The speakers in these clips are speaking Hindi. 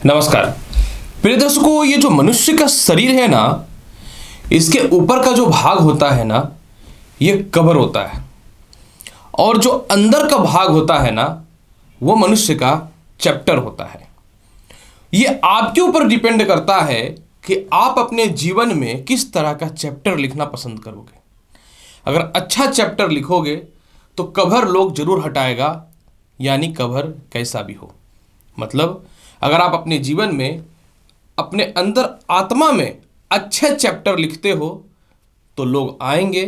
नमस्कार प्रिय दर्शकों, ये जो मनुष्य का शरीर है ना, इसके ऊपर का जो भाग होता है ना, ये कब्र होता है। और जो अंदर का भाग होता है ना, वो मनुष्य का चैप्टर होता है। ये आपके ऊपर डिपेंड करता है कि आप अपने जीवन में किस तरह का चैप्टर लिखना पसंद करोगे। अगर अच्छा चैप्टर लिखोगे तो कवर लोग जरूर हटाएगा, यानी कवर कैसा भी हो। मतलब अगर आप अपने जीवन में अपने अंदर आत्मा में अच्छे चैप्टर लिखते हो तो लोग आएंगे,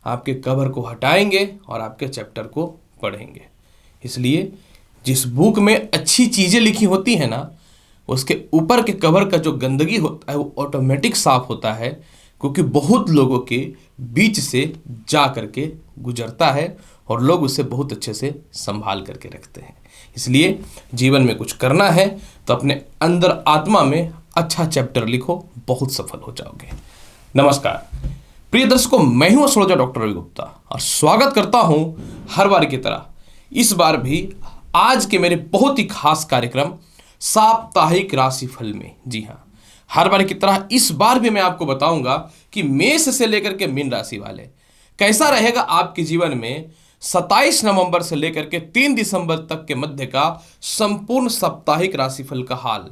आपके कवर को हटाएंगे और आपके चैप्टर को पढ़ेंगे। इसलिए जिस बुक में अच्छी चीज़ें लिखी होती हैं ना, उसके ऊपर के कवर का जो गंदगी होता है वो ऑटोमेटिक साफ होता है, क्योंकि बहुत लोगों के बीच से जा करके गुजरता है और लोग उसे बहुत अच्छे से संभाल करके रखते हैं। इसलिए जीवन में कुछ करना है तो अपने अंदर आत्मा में अच्छा चैप्टर लिखो, बहुत सफल हो जाओगे। नमस्कार प्रिय दर्शकों, मैं हूं एस्ट्रोलॉजर डॉक्टर रवि गुप्ता और स्वागत करता हूं हर बार की तरह इस बार भी आज के मेरे बहुत ही खास कार्यक्रम साप्ताहिक राशिफल में। जी हाँ, हर बार की तरह इस बार भी मैं आपको बताऊंगा कि मेष से लेकर के मीन राशि वाले कैसा रहेगा आपके जीवन में 27 नवंबर से लेकर के 3 दिसंबर तक के मध्य का संपूर्ण साप्ताहिक राशिफल का हाल,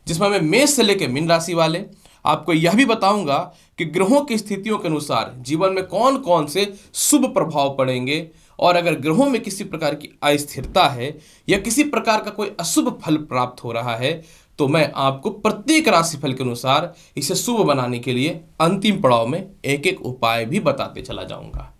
जिसमें मैं मेष से लेकर मीन राशि वाले आपको यह भी बताऊंगा कि ग्रहों की स्थितियों के अनुसार जीवन में कौन कौन से शुभ प्रभाव पड़ेंगे, और अगर ग्रहों में किसी प्रकार की अस्थिरता है या किसी प्रकार का कोई अशुभ फल प्राप्त हो रहा है तो मैं आपको प्रत्येक राशिफल के अनुसार इसे शुभ बनाने के लिए अंतिम पड़ाव में एक एक उपाय भी बताते चला जाऊंगा।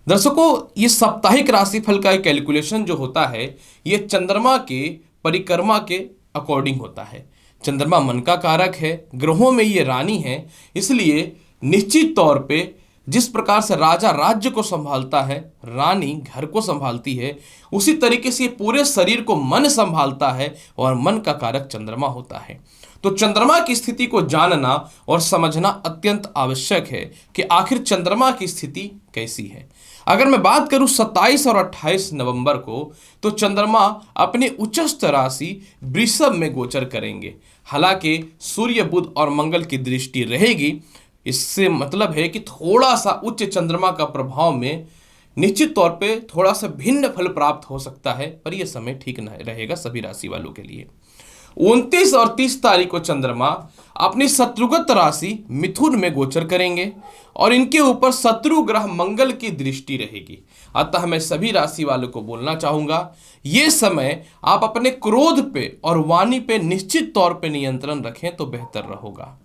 दर्शकों, ये साप्ताहिक राशिफल का कैलकुलेशन जो होता है ये चंद्रमा के परिक्रमा के अकॉर्डिंग होता है। चंद्रमा मन का कारक है, ग्रहों में ये रानी है, इसलिए निश्चित तौर पे जिस प्रकार से राजा राज्य को संभालता है, रानी घर को संभालती है, उसी तरीके से पूरे शरीर को मन संभालता है और मन का कारक चंद्रमा होता है। तो चंद्रमा की स्थिति को जानना और समझना अत्यंत आवश्यक है कि आखिर चंद्रमा की स्थिति कैसी है। अगर मैं बात करूं 27 और 28 नवंबर को, तो चंद्रमा अपनी उच्चस्थ राशि वृषभ में गोचर करेंगे। हालांकि सूर्य, बुध और मंगल की दृष्टि रहेगी। इससे मतलब है कि थोड़ा सा उच्च चंद्रमा का प्रभाव में निश्चित तौर पे थोड़ा सा भिन्न फल प्राप्त हो सकता है, पर यह समय ठीक न रहेगा सभी राशि वालों के लिए। 29 और 30 तारीख को चंद्रमा अपनी शत्रुगत राशि मिथुन में गोचर करेंगे और इनके ऊपर शत्रु ग्रह मंगल की दृष्टि रहेगी। अतः मैं सभी राशि वालों को बोलना चाहूंगा, ये समय आप अपने क्रोध पे और वाणी पे निश्चित तौर पे नियंत्रण रखें तो बेहतर रहेगा।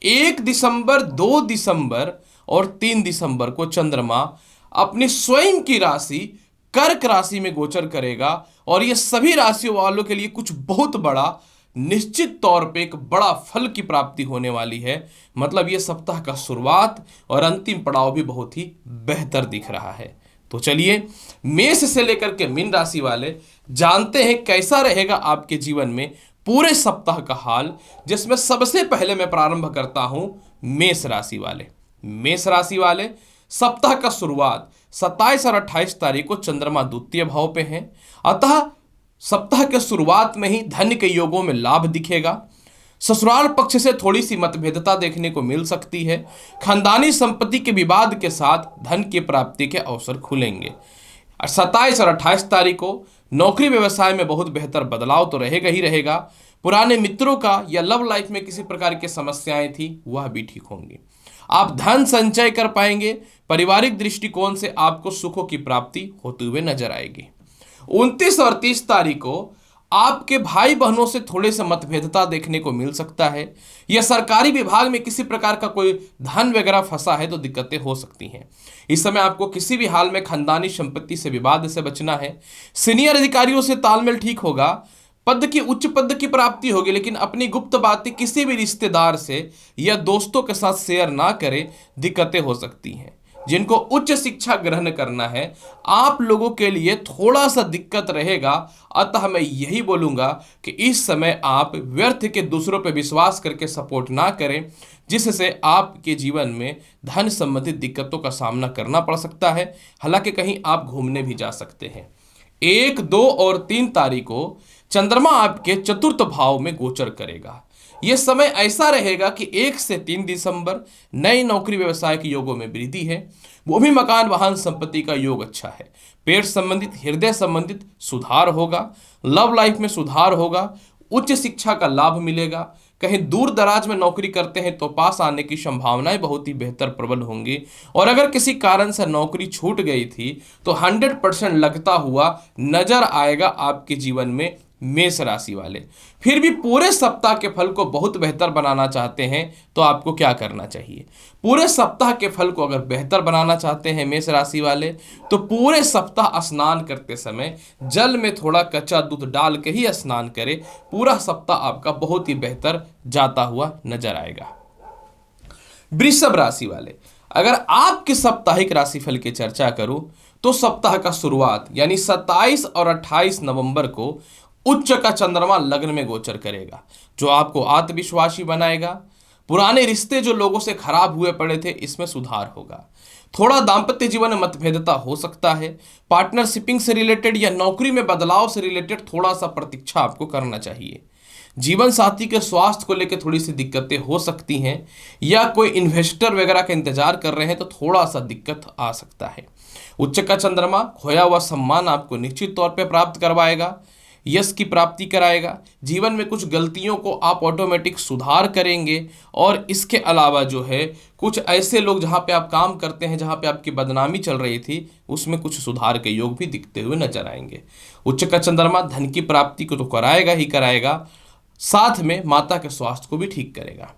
1 दिसंबर, 2 दिसंबर और 3 दिसंबर को चंद्रमा अपनी स्वयं की राशि कर्क राशि में गोचर करेगा और यह सभी राशियों वालों के लिए कुछ बहुत बड़ा, निश्चित तौर पे एक बड़ा फल की प्राप्ति होने वाली है। मतलब यह सप्ताह का शुरुआत और अंतिम पड़ाव भी बहुत ही बेहतर दिख रहा है। तो चलिए मेष से लेकर के मीन राशि वाले जानते हैं कैसा रहेगा आपके जीवन में पूरे सप्ताह का हाल, जिसमें सबसे पहले मैं प्रारंभ करता हूं मेष राशि वाले। मेष राशि वाले सप्ताह का शुरुआत 27 और 28 तारीख को चंद्रमा द्वितीय भाव पे हैं। अतः सप्ताह के शुरुआत में ही धन के योगों में लाभ दिखेगा। ससुराल पक्ष से थोड़ी सी मतभेदता देखने को मिल सकती है। खानदानी संपत्ति के विवाद के साथ धन की प्राप्ति के अवसर खुलेंगे। 27 और 28 तारीख को नौकरी व्यवसाय में बहुत बेहतर बदलाव तो रहेगा ही रहेगा। पुराने मित्रों का या लव लाइफ में किसी प्रकार की समस्याएं थी वह भी ठीक होंगी। आप धन संचय कर पाएंगे। पारिवारिक दृष्टिकोण से आपको सुखों की प्राप्ति होते हुए नजर आएगी। 29 और 30 तारीख को आपके भाई बहनों से थोड़े से मतभेदता देखने को मिल सकता है, या सरकारी विभाग में किसी प्रकार का कोई धन वगैरह फंसा है तो दिक्कतें हो सकती हैं। इस समय आपको किसी भी हाल में खानदानी संपत्ति से विवाद से बचना है। सीनियर अधिकारियों से तालमेल ठीक होगा। उच्च पद की प्राप्ति होगी, लेकिन अपनी गुप्त बातें किसी भी रिश्तेदार से या दोस्तों के साथ शेयर ना करें, दिक्कतें हो सकती हैं। जिनको उच्च शिक्षा ग्रहण करना है, आप लोगों के लिए थोड़ा सा दिक्कत रहेगा। अतः मैं यही बोलूंगा कि इस समय आप व्यर्थ के दूसरों पर विश्वास करके सपोर्ट ना करें, जिससे आपके जीवन में धन संबंधित दिक्कतों का सामना करना पड़ सकता है। हालांकि कहीं आप घूमने भी जा सकते हैं। 1, 2 और 3 तारीख को चंद्रमा आपके चतुर्थ भाव में गोचर करेगा। यह समय ऐसा रहेगा कि 1 से 3 दिसंबर नई नौकरी व्यवसाय के योगों में वृद्धि है, वो भी मकान वाहन संपत्ति का योग अच्छा है। पेट संबंधित हृदय संबंधित सुधार होगा, लव लाइफ में सुधार होगा, उच्च शिक्षा का लाभ मिलेगा। कहीं दूर दराज में नौकरी करते हैं तो पास आने की संभावनाएं बहुत ही बेहतर प्रबल होंगी। और अगर किसी कारण से नौकरी छूट गई थी तो 100% लगता हुआ नजर आएगा आपके जीवन में मेष राशि वाले। फिर भी पूरे सप्ताह के फल को बहुत बेहतर बनाना चाहते हैं तो आपको क्या करना चाहिए? पूरे सप्ताह के फल को अगर बेहतर बनाना चाहते हैं मेष राशि वाले, तो पूरे सप्ताह स्नान करते समय जल में थोड़ा कच्चा दूध डाल के ही स्नान करें। पूरा सप्ताह आपका बहुत ही बेहतर जाता हुआ नजर आएगा। वृषभ राशि वाले, अगर आपके साप्ताहिक राशिफल की चर्चा करूं तो सप्ताह का शुरुआत यानी 27 और 28 नवंबर को उच्च का चंद्रमा लग्न में गोचर करेगा, जो आपको आत्मविश्वासी बनाएगा। पुराने रिश्ते जो लोगों से खराब हुए पड़े थे, इसमें सुधार होगा। थोड़ा दाम्पत्य जीवन में मतभेदता हो सकता है। पार्टनरशिपिंग से रिलेटेड या नौकरी में बदलाव से रिलेटेड थोड़ा सा प्रतीक्षा आपको करना चाहिए। जीवन साथी के स्वास्थ्य को लेकर थोड़ी सी दिक्कतें हो सकती हैं, या कोई इन्वेस्टर वगैरह का इंतजार कर रहे हैं तो थोड़ा सा दिक्कत आ सकता है। उच्च का चंद्रमा खोया हुआ सम्मान आपको निश्चित तौर पे प्राप्त करवाएगा, यश की प्राप्ति कराएगा। जीवन में कुछ गलतियों को आप ऑटोमेटिक सुधार करेंगे। और इसके अलावा जो है कुछ ऐसे लोग जहाँ पे आप काम करते हैं, जहाँ पे आपकी बदनामी चल रही थी, उसमें कुछ सुधार के योग भी दिखते हुए नजर आएंगे। उच्च का चंद्रमा धन की प्राप्ति को तो कराएगा ही कराएगा, साथ में माता के स्वास्थ्य को भी ठीक करेगा।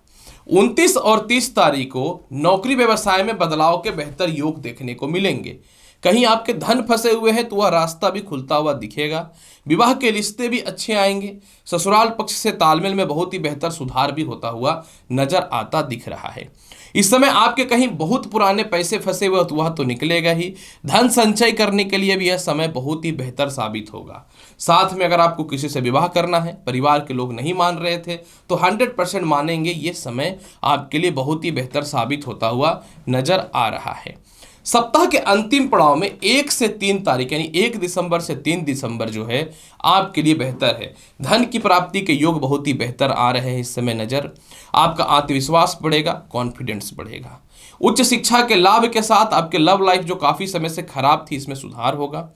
29 और 30 तारीख को नौकरी व्यवसाय में बदलाव के बेहतर योग देखने को मिलेंगे। कहीं आपके धन फंसे हुए हैं तो वह रास्ता भी खुलता हुआ दिखेगा। विवाह के रिश्ते भी अच्छे आएंगे। ससुराल पक्ष से तालमेल में बहुत ही बेहतर सुधार भी होता हुआ नजर आता दिख रहा है। इस समय आपके कहीं बहुत पुराने पैसे फंसे हुए तो वह तो निकलेगा ही। धन संचय करने के लिए भी यह समय बहुत ही बेहतर साबित होगा। साथ में अगर आपको किसी से विवाह करना है, परिवार के लोग नहीं मान रहे थे तो 100% मानेंगे। ये समय आपके लिए बहुत ही बेहतर साबित होता हुआ नजर आ रहा है। सप्ताह के अंतिम पड़ाव में 1 से 3 तारीख यानी 1 दिसंबर से 3 दिसंबर जो है आपके लिए बेहतर है। धन की प्राप्ति के योग बहुत ही बेहतर आ रहे हैं इस समय नजर। आपका आत्मविश्वास बढ़ेगा, कॉन्फिडेंस बढ़ेगा। उच्च शिक्षा के लाभ के साथ आपके लव लाइफ जो काफी समय से खराब थी, इसमें सुधार होगा।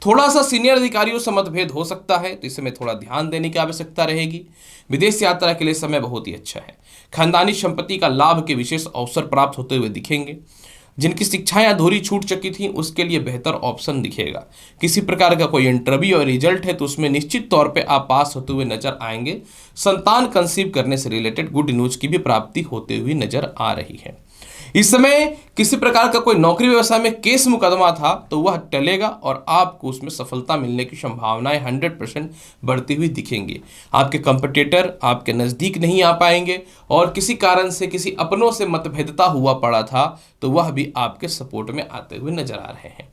थोड़ा सा सीनियर अधिकारियों से मतभेद हो सकता है तो इसमें थोड़ा ध्यान देने की आवश्यकता रहेगी। विदेश यात्रा के लिए समय बहुत ही अच्छा है। खानदानी संपत्ति का लाभ के विशेष अवसर प्राप्त होते हुए दिखेंगे। जिनकी शिक्षाएं अधूरी छूट चुकी थी उसके लिए बेहतर ऑप्शन दिखेगा। किसी प्रकार का कोई इंटरव्यू और रिजल्ट है तो उसमें निश्चित तौर पे आप पास होते हुए नजर आएंगे। संतान कंसीव करने से रिलेटेड गुड न्यूज की भी प्राप्ति होते हुए नजर आ रही है। इस समय किसी प्रकार का कोई नौकरी व्यवसाय में केस मुकदमा था तो वह टलेगा और आपको उसमें सफलता मिलने की संभावनाएं 100% बढ़ती हुई दिखेंगी। आपके कंपटीटर आपके नज़दीक नहीं आ पाएंगे और किसी कारण से किसी अपनों से मतभेदता हुआ पड़ा था तो वह भी आपके सपोर्ट में आते हुए नजर आ रहे हैं।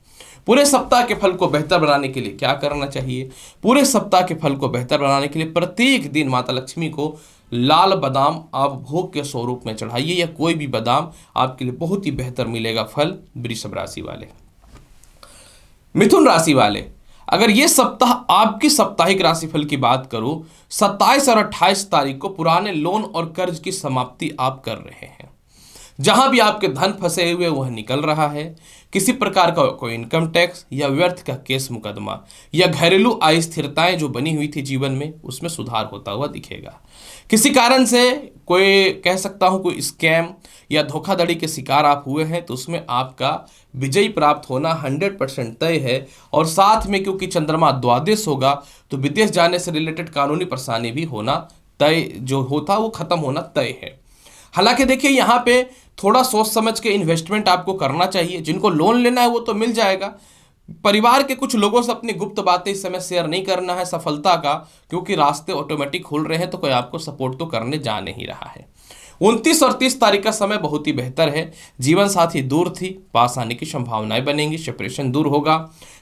पूरे सप्ताह के फल को बेहतर बनाने के लिए क्या करना चाहिए? पूरे सप्ताह के फल को बेहतर बनाने के लिए प्रत्येक दिन माता लक्ष्मी को लाल बादाम आप भोग के स्वरूप में चढ़ाइए, या कोई भी बादाम आपके लिए बहुत ही बेहतर मिलेगा फल। वृषभ राशि वाले। मिथुन राशि वाले, अगर ये सप्ताह आपकी साप्ताहिक राशिफल की बात करूं, 27 और 28 तारीख को पुराने लोन और कर्ज की समाप्ति आप कर रहे हैं। जहां भी आपके धन फंसे हुए वह निकल रहा है। किसी प्रकार का कोई इनकम टैक्स या व्यर्थ का केस मुकदमा या घरेलू अस्थिरताएं जो बनी हुई थी जीवन में, उसमें सुधार होता हुआ दिखेगा। किसी कारण से कोई कह सकता हूं कोई स्कैम या धोखाधड़ी के शिकार आप हुए हैं तो उसमें आपका विजय प्राप्त होना 100% तय है। और साथ में क्योंकि चंद्रमा द्वादश होगा तो विदेश जाने से रिलेटेड कानूनी परेशानी भी होना तय, जो होता वो खत्म होना तय है। हालांकि देखिए यहाँ पे थोड़ा सोच समझ के इन्वेस्टमेंट आपको करना चाहिए। जिनको लोन लेना है वो तो मिल जाएगा। परिवार के कुछ लोगों से अपनी गुप्त बातें इस समय शेयर नहीं करना है सफलता का, क्योंकि रास्ते ऑटोमेटिक खुल रहे हैं तो कोई आपको सपोर्ट तो करने जा नहीं रहा है। 29 और 30 तारीख का समय बहुत ही बेहतर है। जीवन साथी दूर थी, पास आने की संभावनाएं बनेंगी। सेपरेशन दूर होगा।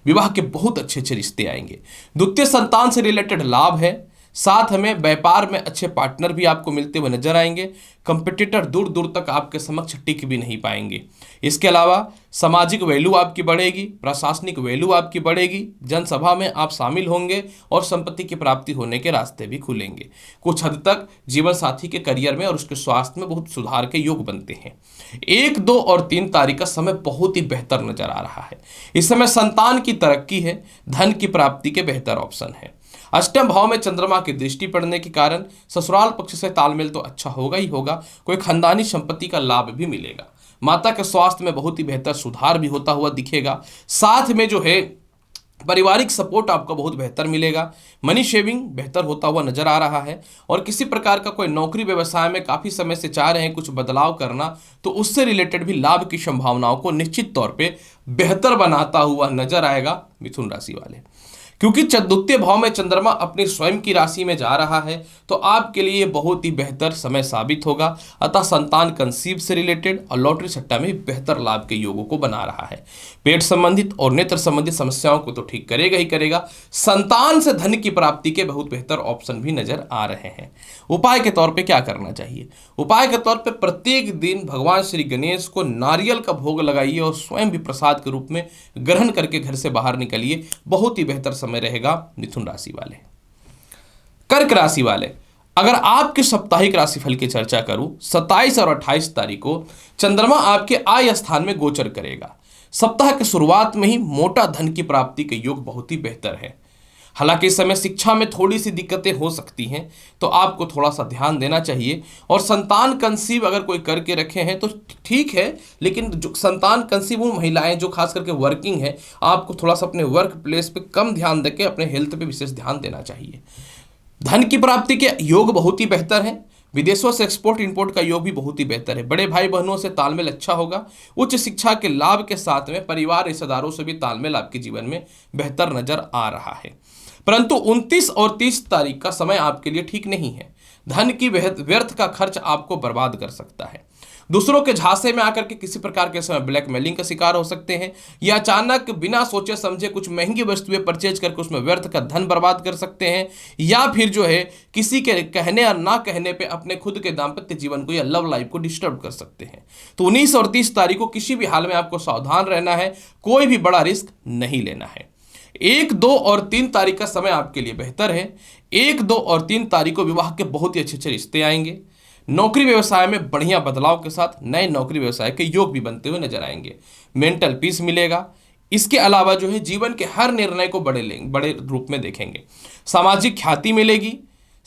विवाह के बहुत अच्छे अच्छे रिश्ते आएंगे। द्वितीय संतान से रिलेटेड लाभ है। साथ में व्यापार में अच्छे पार्टनर भी आपको मिलते हुए नजर आएंगे। कंपटीटर दूर दूर तक आपके समक्ष टिक भी नहीं पाएंगे। इसके अलावा सामाजिक वैल्यू आपकी बढ़ेगी, प्रशासनिक वैल्यू आपकी बढ़ेगी, जनसभा में आप शामिल होंगे और संपत्ति की प्राप्ति होने के रास्ते भी खुलेंगे। कुछ हद तक जीवन साथी के करियर में और उसके स्वास्थ्य में बहुत सुधार के योग बनते हैं। 1, 2 और 3 तारीख का समय बहुत ही बेहतर नजर आ रहा है। इस समय संतान की तरक्की है, धन की प्राप्ति के बेहतर ऑप्शन है। अष्टम भाव में चंद्रमा की दृष्टि पड़ने के कारण ससुराल पक्ष से तालमेल तो अच्छा होगा ही होगा, कोई खानदानी संपत्ति का लाभ भी मिलेगा। माता के स्वास्थ्य में बहुत ही बेहतर सुधार भी होता हुआ दिखेगा। साथ में जो है पारिवारिक सपोर्ट आपको बहुत बेहतर मिलेगा। मनी शेविंग बेहतर होता हुआ नजर आ रहा है। और किसी प्रकार का कोई नौकरी व्यवसाय में काफी समय से चाह रहे हैं कुछ बदलाव करना, तो उससे रिलेटेड भी लाभ की संभावनाओं को निश्चित तौर पे बेहतर बनाता हुआ नजर आएगा मिथुन राशि वाले। क्योंकि द्वितीय भाव में चंद्रमा अपनी स्वयं की राशि में जा रहा है, तो आपके लिए बहुत ही बेहतर समय साबित होगा। अतः संतान कंसीव से रिलेटेड और लॉटरी सट्टा में बेहतर लाभ के योगों को बना रहा है। पेट संबंधित और नेत्र संबंधित समस्याओं को तो ठीक करेगा ही करेगा। संतान से धन की प्राप्ति के बहुत बेहतर ऑप्शन भी नजर आ रहे हैं। उपाय के तौर पर क्या करना चाहिए? उपाय के तौर पर प्रत्येक दिन भगवान श्री गणेश को नारियल का भोग लगाइए और स्वयं भी प्रसाद के रूप में ग्रहण करके घर से बाहर निकलिए। बहुत ही बेहतर समय रहेगा मिथुन राशि वाले। कर्क राशि वाले, अगर आपके साप्ताहिक राशिफल की चर्चा करूं, 27 और 28 तारीख को चंद्रमा आपके आय स्थान में गोचर करेगा। सप्ताह की शुरुआत में ही मोटा धन की प्राप्ति के योग बहुत ही बेहतर है। हालांकि इस समय शिक्षा में थोड़ी सी दिक्कतें हो सकती हैं, तो आपको थोड़ा सा ध्यान देना चाहिए। और संतान कंसीव अगर कोई करके रखे हैं तो ठीक है, लेकिन जो संतान कंसीव वो महिलाएं जो खास करके वर्किंग है, आपको थोड़ा सा अपने वर्क प्लेस पे कम ध्यान देके अपने हेल्थ पे विशेष ध्यान देना चाहिए। धन की प्राप्ति के योग बहुत ही बेहतर है। विदेशों से एक्सपोर्ट इंपोर्ट का योग भी बहुत ही बेहतर है। बड़े भाई बहनों से तालमेल अच्छा होगा। उच्च शिक्षा के लाभ के साथ में परिवार रिश्तेदारों से भी तालमेल आपके जीवन में बेहतर नजर आ रहा है। परंतु 29 और 30 तारीख का समय आपके लिए ठीक नहीं है। धन की व्यर्थ का खर्च आपको बर्बाद कर सकता है। दूसरों के झांसे में आकर के किसी प्रकार के समय ब्लैकमेलिंग का शिकार हो सकते हैं, या अचानक बिना सोचे समझे कुछ महंगी वस्तुएं परचेज करके उसमें व्यर्थ का धन बर्बाद कर सकते हैं, या फिर जो है किसी के कहने और ना कहने पे अपने खुद के दाम्पत्य जीवन को या लव लाइफ को डिस्टर्ब कर सकते हैं। तो 19 और 30 तारीख को किसी भी हाल में आपको सावधान रहना है, कोई भी बड़ा रिस्क नहीं लेना है। 1, 2 और 3 तारीख का समय आपके लिए बेहतर है। 1, 2 और 3 तारीख को विवाह के बहुत ही अच्छे अच्छे रिश्ते आएंगे। नौकरी व्यवसाय में बढ़िया बदलाव के साथ नए नौकरी व्यवसाय के योग भी बनते हुए नजर आएंगे। मेंटल पीस मिलेगा। इसके अलावा जो है जीवन के हर निर्णय को बड़े रूप में देखेंगे। सामाजिक ख्याति मिलेगी।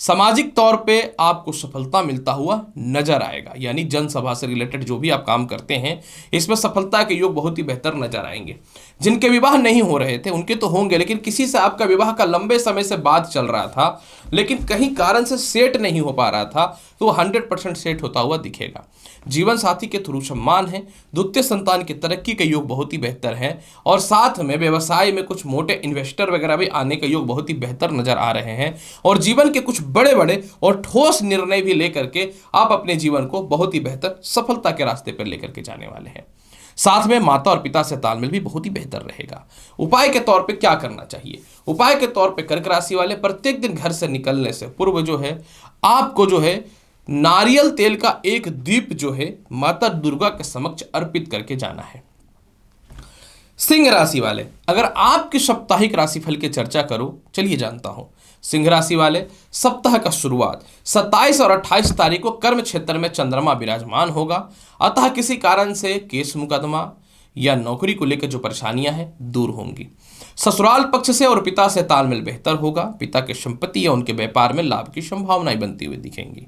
सामाजिक तौर पे आपको सफलता मिलता हुआ नजर आएगा, यानी जनसभा से रिलेटेड जो भी आप काम करते हैं इसमें सफलता के योग बहुत ही बेहतर नजर आएंगे। जिनके विवाह नहीं हो रहे थे उनके तो होंगे, लेकिन किसी से आपका विवाह का लंबे समय से बात चल रहा था लेकिन कहीं कारण से सेट नहीं हो पा रहा था, तो 100% सेट होता हुआ दिखेगा। जीवन साथी के थ्रू सम्मान है। द्वितीय संतान की तरक्की के योग बहुत ही बेहतर है। और साथ में व्यवसाय में कुछ मोटे इन्वेस्टर वगैरह भी आने के योग बहुत ही बेहतर नजर आ रहे हैं। और जीवन के कुछ बड़े बड़े और ठोस निर्णय भी लेकर के आप अपने जीवन को बहुत ही बेहतर सफलता के रास्ते पर लेकर के जाने वाले हैं। साथ में माता और पिता से तालमेल भी बहुत ही बेहतर रहेगा। उपाय के तौर पे क्या करना चाहिए? उपाय के तौर पे कर्क राशि वाले प्रत्येक दिन घर से निकलने से पूर्व जो है आपको जो है नारियल तेल का एक दीप जो है माता दुर्गा के समक्ष अर्पित करके जाना है। सिंह राशि वाले, अगर आपकी साप्ताहिक राशिफल की चर्चा करो, चलिए जानता हूं। सिंह राशि वाले, सप्ताह का शुरुआत 27 और 28 तारीख को कर्म क्षेत्र में चंद्रमा विराजमान होगा। अतः किसी कारण से केस मुकदमा या नौकरी को लेकर जो परेशानियां हैं दूर होंगी। ससुराल पक्ष से और पिता से तालमेल बेहतर होगा। पिता के संपत्ति या उनके व्यापार में लाभ की संभावनाएं बनती हुई दिखेंगी।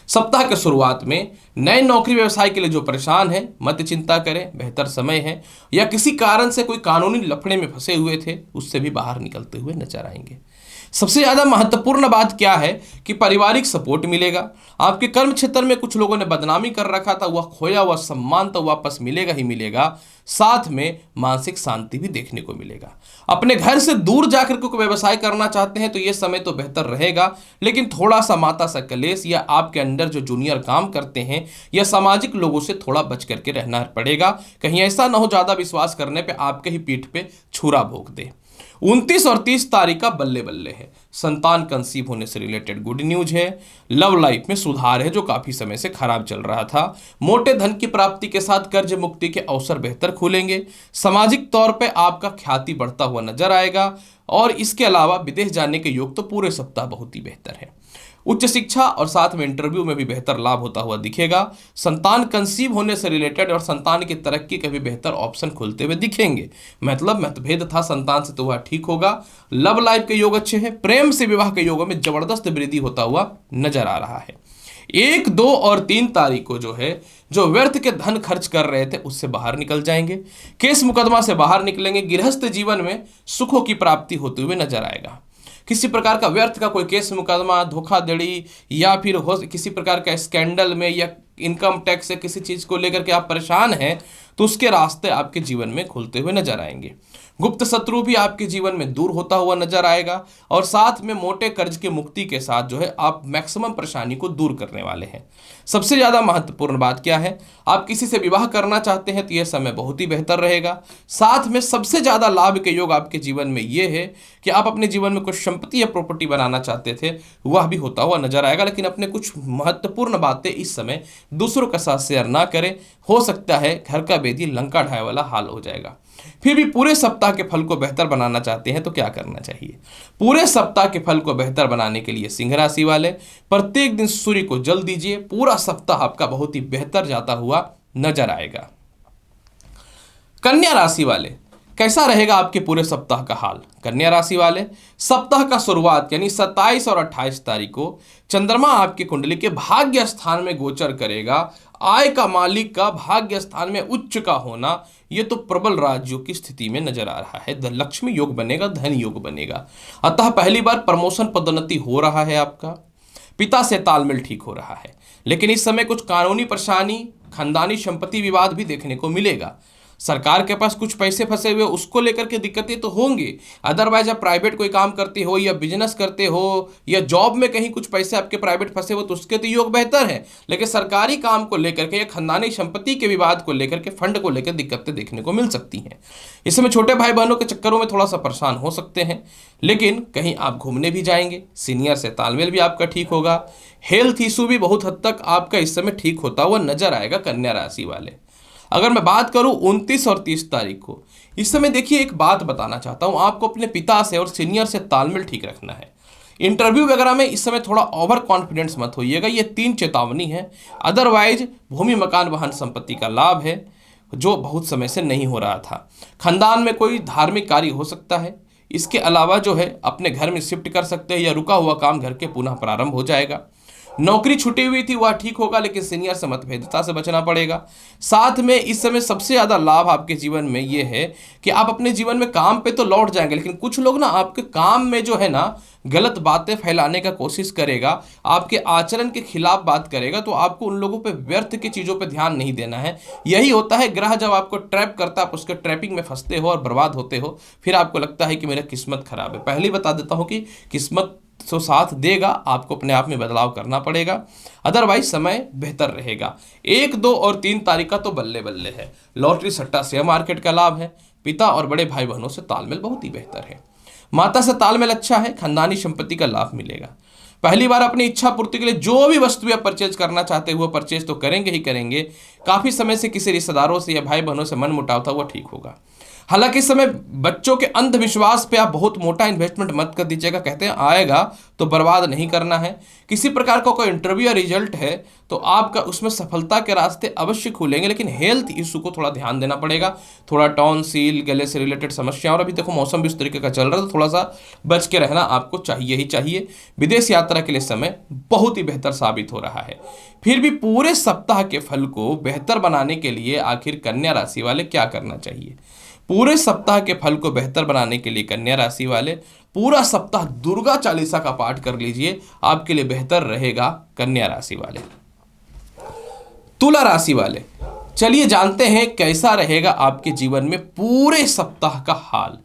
सप्ताह के शुरुआत में नए नौकरी व्यवसाय के लिए जो परेशान है मत चिंता करें, बेहतर समय है। या किसी कारण से कोई कानूनी लफड़े में फंसे हुए थे उससे भी बाहर निकलते हुए नजर आएंगे। सबसे ज्यादा महत्वपूर्ण बात क्या है कि पारिवारिक सपोर्ट मिलेगा। आपके कर्म क्षेत्र में कुछ लोगों ने बदनामी कर रखा था, वह खोया हुआ सम्मान तो वापस मिलेगा ही मिलेगा। साथ में मानसिक शांति भी देखने को मिलेगा। अपने घर से दूर जाकर के कोई व्यवसाय करना चाहते हैं तो यह समय तो बेहतर रहेगा, लेकिन थोड़ा सा माता सा कलेश या आपके अंडर जो जूनियर काम करते हैं या सामाजिक लोगों से थोड़ा बच करके रहना पड़ेगा। कहीं ऐसा ना हो ज्यादा विश्वास करने पे आपके ही पीठ पे छुरा भोंक दे। 29 और 30 तारीख का बल्ले बल्ले है। संतान कंसीव होने से रिलेटेड गुड न्यूज है। लव लाइफ में सुधार है जो काफी समय से खराब चल रहा था। मोटे धन की प्राप्ति के साथ कर्ज मुक्ति के अवसर बेहतर खुलेंगे। सामाजिक तौर पे आपका ख्याति बढ़ता हुआ नजर आएगा। और इसके अलावा विदेश जाने के योग तो पूरे सप्ताह बहुत ही बेहतर है। उच्च शिक्षा और साथ में इंटरव्यू में भी बेहतर लाभ होता हुआ दिखेगा। संतान कंसीव होने से रिलेटेड और संतान की तरक्की के भी बेहतर ऑप्शन खुलते हुए दिखेंगे। मतलब मतभेद था संतान से तो वह ठीक होगा। लव लाइफ के योग अच्छे हैं। प्रेम से विवाह के योगों में जबरदस्त वृद्धि होता हुआ नजर आ रहा है। 1, 2 और 3 तारीख को जो व्यर्थ के धन खर्च कर रहे थे उससे बाहर निकल जाएंगे। केस मुकदमा से बाहर निकलेंगे। गृहस्थ जीवन में सुखों की प्राप्ति होते हुए नजर आएगा। किसी प्रकार का व्यर्थ का कोई केस मुकदमा, धोखाधड़ी या फिर हो किसी प्रकार का स्कैंडल में या इनकम टैक्स से किसी चीज को लेकर के आप परेशान हैं तो उसके रास्ते आपके जीवन में खुलते हुए नजर आएंगे। गुप्त शत्रु भी आपके जीवन में दूर होता हुआ नजर आएगा। और साथ में मोटे कर्ज की मुक्ति के साथ आप मैक्सिमम परेशानी को दूर करने वाले हैं। सबसे ज्यादा महत्वपूर्ण बात क्या है, आप किसी से विवाह करना चाहते हैं तो यह समय बहुत ही बेहतर रहेगा। साथ में सबसे ज्यादा लाभ के योग आपके जीवन में यह है कि आप अपने जीवन में कुछ संपत्ति या प्रॉपर्टी बनाना चाहते थे वह भी होता हुआ नजर आएगा। लेकिन अपने कुछ महत्वपूर्ण बातें इस समय दूसरों के साथ शेयर ना करें। हो सकता है घर का बेदी लंका ढाए वाला हाल हो जाएगा। फिर भी पूरे सप्ताह के फल को बेहतर बनाना चाहते हैं तो क्या करना चाहिए? पूरे सप्ताह के फल को बेहतर बनाने के लिए सिंह राशि वाले प्रत्येक दिन सूर्य को जल दीजिए। पूरा सप्ताह आपका बहुत ही बेहतर जाता हुआ नजर आएगा। कन्या राशि वाले, कैसा रहेगा आपके पूरे सप्ताह का हाल? कन्या राशि वाले, सप्ताह का शुरुआत यानी 27 और 28 तारीख को चंद्रमा आपकी कुंडली के भाग्य स्थान में गोचर करेगा। आय का मालिक का भाग्य स्थान में उच्च का होना यह तो प्रबल राजयोग की स्थिति में नजर आ रहा है। लक्ष्मी योग बनेगा, धन योग बनेगा। अतः पहली बार प्रमोशन पदोन्नति हो रहा है। आपका पिता से तालमेल ठीक हो रहा है। लेकिन इस समय कुछ कानूनी परेशानी, खानदानी संपत्ति विवाद भी देखने को मिलेगा। सरकार के पास कुछ पैसे फंसे हुए उसको लेकर के दिक्कतें तो होंगी। अदरवाइज आप प्राइवेट कोई काम करते हो या बिजनेस करते हो या जॉब में कहीं कुछ पैसे आपके प्राइवेट फंसे हो तो उसके तो योग बेहतर है। लेकिन सरकारी काम को लेकर के या खानदानी संपत्ति के विवाद को लेकर के, फंड को लेकर दिक्कतें देखने को मिल सकती हैं। इस समय छोटे भाई बहनों के चक्करों में थोड़ा सा परेशान हो सकते हैं। लेकिन कहीं आप घूमने भी जाएंगे। सीनियर से तालमेल भी आपका ठीक होगा। हेल्थ इशू भी बहुत हद तक आपका इस समय ठीक होता हुआ नजर आएगा कन्या राशि वाले। अगर मैं बात करूं 29 और 30 तारीख को, इस समय देखिए एक बात बताना चाहता हूं, आपको अपने पिता से और सीनियर से तालमेल ठीक रखना है। इंटरव्यू वगैरह में इस समय थोड़ा ओवर कॉन्फिडेंस मत होइएगा। ये 3 चेतावनी है। अदरवाइज भूमि मकान वाहन संपत्ति का लाभ है जो बहुत समय से नहीं हो रहा था। खानदान में कोई धार्मिक कार्य हो सकता है। इसके अलावा अपने घर में शिफ्ट कर सकते हैं या रुका हुआ काम घर के पुनः प्रारंभ हो जाएगा। नौकरी छुटी हुई थी वह ठीक होगा, लेकिन सीनियर से मतभेदता से बचना पड़ेगा। साथ में इस समय सबसे ज्यादा लाभ आपके जीवन में यह है कि आप अपने जीवन में काम पे तो लौट जाएंगे। लेकिन कुछ लोग आपके काम में गलत बातें फैलाने का कोशिश करेगा, आपके आचरण के खिलाफ बात करेगा, तो आपको उन लोगों पे व्यर्थ की चीजों पे ध्यान नहीं देना है। यही होता है, ग्रह जब आपको ट्रैप करता है आप उसके ट्रैपिंग में फंसते हो और बर्बाद होते हो। फिर आपको लगता है कि मेरा किस्मत खराब है। पहले ही बता देता हूं कि किस्मत तो साथ देगा, आपको अपने आप में बदलाव करना पड़ेगा। अदरवाइज समय बेहतर रहेगा। 1, 2 और 3 तारीख का तो बल्ले बल्ले है। लॉटरी, सट्टा, शेयर मार्केट का लाभ है। पिता और बड़े भाई बहनों से तालमेल बहुत ही बेहतर है। माता से तालमेल अच्छा है। खानदानी संपत्ति का लाभ मिलेगा। पहली बार अपनी इच्छा पूर्ति के लिए जो भी वस्तु आप परचेज करना चाहते हो परचेज तो करेंगे ही करेंगे। काफी समय से किसी रिश्तेदारों से या भाई बहनों से मन मुटाव था वो ठीक होगा। हालांकि इस समय बच्चों के अंधविश्वास पे आप बहुत मोटा इन्वेस्टमेंट मत कर दीजिएगा। कहते हैं आएगा तो बर्बाद नहीं करना है। किसी प्रकार का कोई इंटरव्यू या रिजल्ट है तो आपका उसमें सफलता के रास्ते अवश्य खुलेंगे। लेकिन हेल्थ इशू को थोड़ा ध्यान देना पड़ेगा। थोड़ा टॉन्सिल, गले से रिलेटेड समस्या, और अभी देखो मौसम भी उस तरीके का चल रहा है तो थोड़ा सा बच के रहना आपको चाहिए ही चाहिए। विदेश यात्रा के लिए समय बहुत ही बेहतर साबित हो रहा है। फिर भी पूरे सप्ताह के फल को बेहतर बनाने के लिए आखिर कन्या राशि वाले क्या करना चाहिए? पूरे सप्ताह के फल को बेहतर बनाने के लिए कन्या राशि वाले पूरा सप्ताह दुर्गा चालीसा का पाठ कर लीजिए, आपके लिए बेहतर रहेगा। कन्या राशि वाले। तुला राशि वाले, चलिए जानते हैं कैसा रहेगा आपके जीवन में पूरे सप्ताह का हाल।